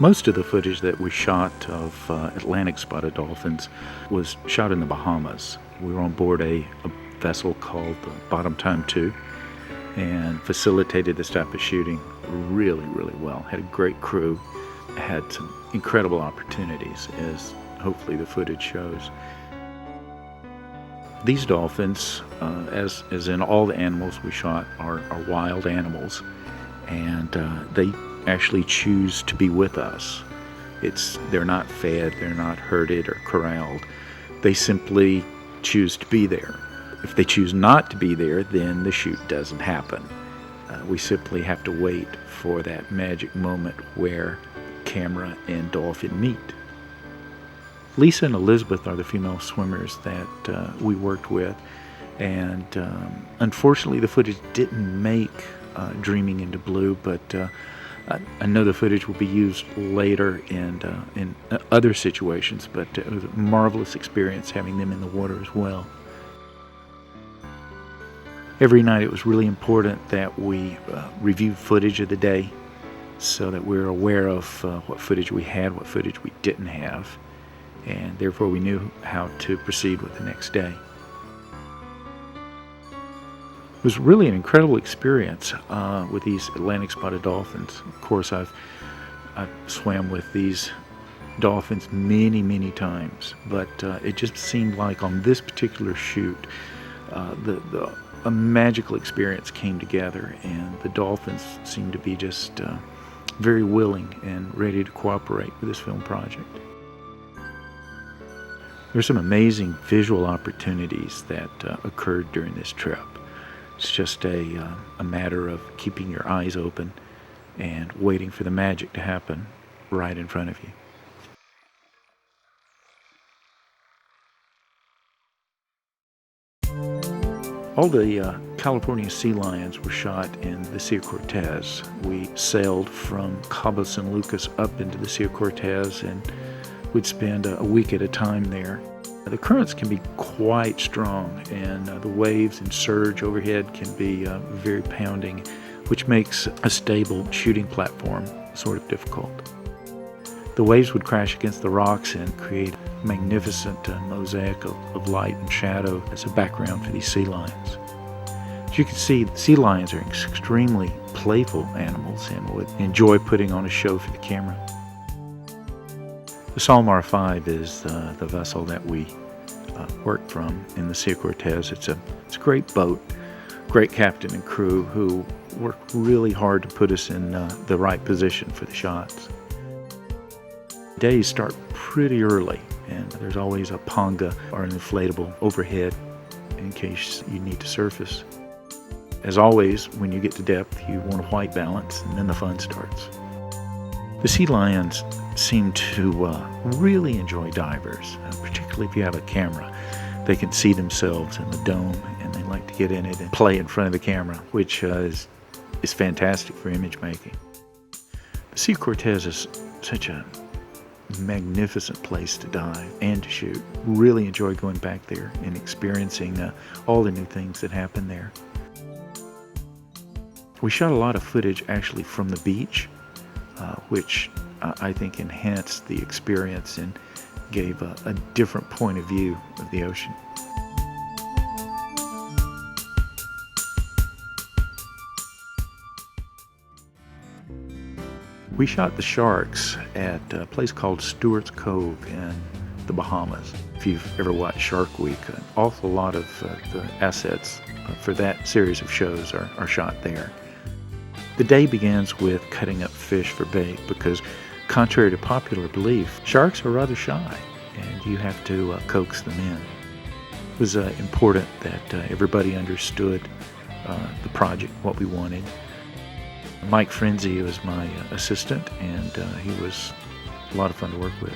Most of the footage that we shot of Atlantic spotted dolphins was shot in the Bahamas. We were on board a vessel called the Bottom Time 2 and facilitated this type of shooting really, really well. Had a great crew, had some incredible opportunities, as hopefully the footage shows. These dolphins, as in all the animals we shot, are wild animals, and they actually choose to be with us. They're not fed, they're not herded or corralled. They simply choose to be there. If they choose not to be there, then the shoot doesn't happen. We simply have to wait for that magic moment where camera and dolphin meet. Lisa and Elizabeth are the female swimmers that we worked with, and unfortunately the footage didn't make Dreaming into Blue, but I know the footage will be used later in other situations, but it was a marvelous experience having them in the water as well. Every night it was really important that we reviewed footage of the day so that we were aware of what footage we had, what footage we didn't have, and therefore we knew how to proceed with the next day. It was really an incredible experience with these Atlantic spotted dolphins. Of course, I've swam with these dolphins many times, but it just seemed like on this particular shoot, a magical experience came together, and the dolphins seemed to be just very willing and ready to cooperate with this film project. There's some amazing visual opportunities that occurred during this trip. It's just a matter of keeping your eyes open and waiting for the magic to happen right in front of you. All the California sea lions were shot in the Sea of Cortez. We sailed from Cabo San Lucas up into the Sea of Cortez, and we'd spend a week at a time there. The currents can be quite strong, and the waves and surge overhead can be very pounding, which makes a stable shooting platform sort of difficult. The waves would crash against the rocks and create a magnificent mosaic of light and shadow as a background for these sea lions. As you can see, sea lions are extremely playful animals and would enjoy putting on a show for the camera. The Salmar 5 is the vessel that we worked from in the Sea of Cortez. It's a great boat, great captain and crew who worked really hard to put us in the right position for the shots. Days start pretty early, and there's always a panga or an inflatable overhead in case you need to surface. As always, when you get to depth, you want a white balance, and then the fun starts. The sea lions seem to really enjoy divers, particularly if you have a camera. They can see themselves in the dome, and they like to get in it and play in front of the camera, which is fantastic for image making. The Sea of Cortez is such a magnificent place to dive and to shoot. Really enjoy going back there and experiencing all the new things that happen there. We shot a lot of footage actually from the beach, which I think enhanced the experience and gave a different point of view of the ocean. We shot the sharks at a place called Stewart's Cove in the Bahamas. If you've ever watched Shark Week, an awful lot of the assets for that series of shows are shot there. The day begins with cutting up fish for bait because, contrary to popular belief, sharks are rather shy and you have to coax them in. It was important that everybody understood the project, what we wanted. Mike Frenzy was my assistant, and he was a lot of fun to work with.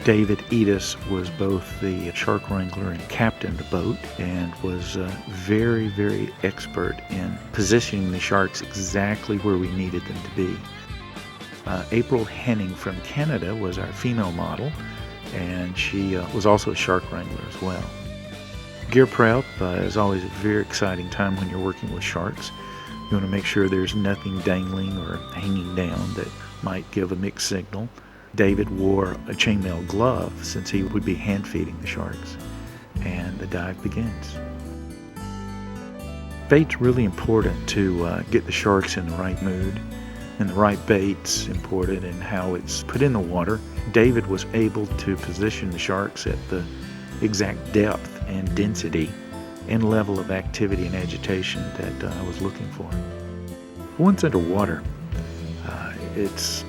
David Edis was both the shark wrangler and captained the boat, and was very expert in positioning the sharks exactly where we needed them to be. April Henning from Canada was our female model, and she was also a shark wrangler as well. Gear prep is always a very exciting time when you're working with sharks. You want to make sure there's nothing dangling or hanging down that might give a mixed signal. David wore a chainmail glove since he would be hand feeding the sharks, and the dive begins. Bait's really important to get the sharks in the right mood, and the right bait's important in how it's put in the water. David was able to position the sharks at the exact depth and density and level of activity and agitation that I was looking for. Once underwater, it's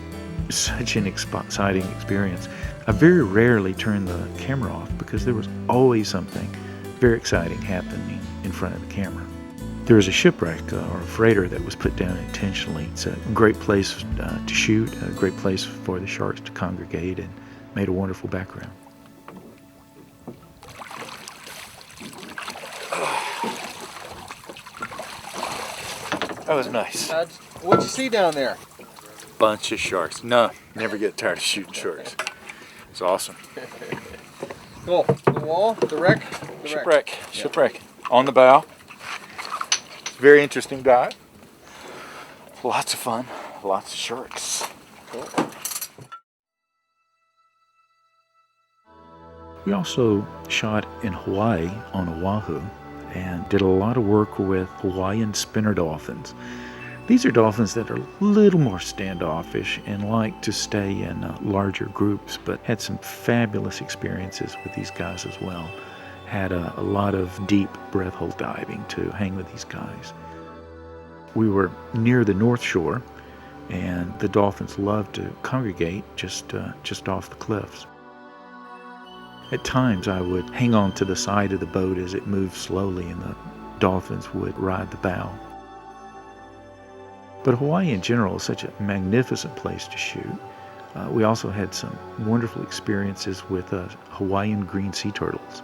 such an exciting experience. I very rarely turned the camera off because there was always something very exciting happening in front of the camera. There was a shipwreck or a freighter that was put down intentionally. It's a great place to shoot, a great place for the sharks to congregate, and made a wonderful background. That was nice. What'd you see down there? Bunch of sharks. No, never get tired of shooting sharks. It's awesome. Cool. The wall, the wreck? Shipwreck. Shipwreck. On the bow. Very interesting dive. Lots of fun. Lots of sharks. Cool. We also shot in Hawaii on Oahu and did a lot of work with Hawaiian spinner dolphins. These are dolphins that are a little more standoffish and like to stay in larger groups, but had some fabulous experiences with these guys as well. Had a lot of deep breath hold diving to hang with these guys. We were near the North Shore, and the dolphins love to congregate just off the cliffs. At times I would hang on to the side of the boat as it moved slowly, and the dolphins would ride the bow. But Hawaii in general is such a magnificent place to shoot. We also had some wonderful experiences with Hawaiian green sea turtles.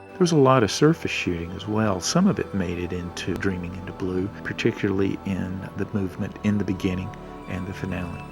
There was a lot of surface shooting as well. Some of it made it into Dreaming into Blue, particularly in the movement in the beginning and the finale.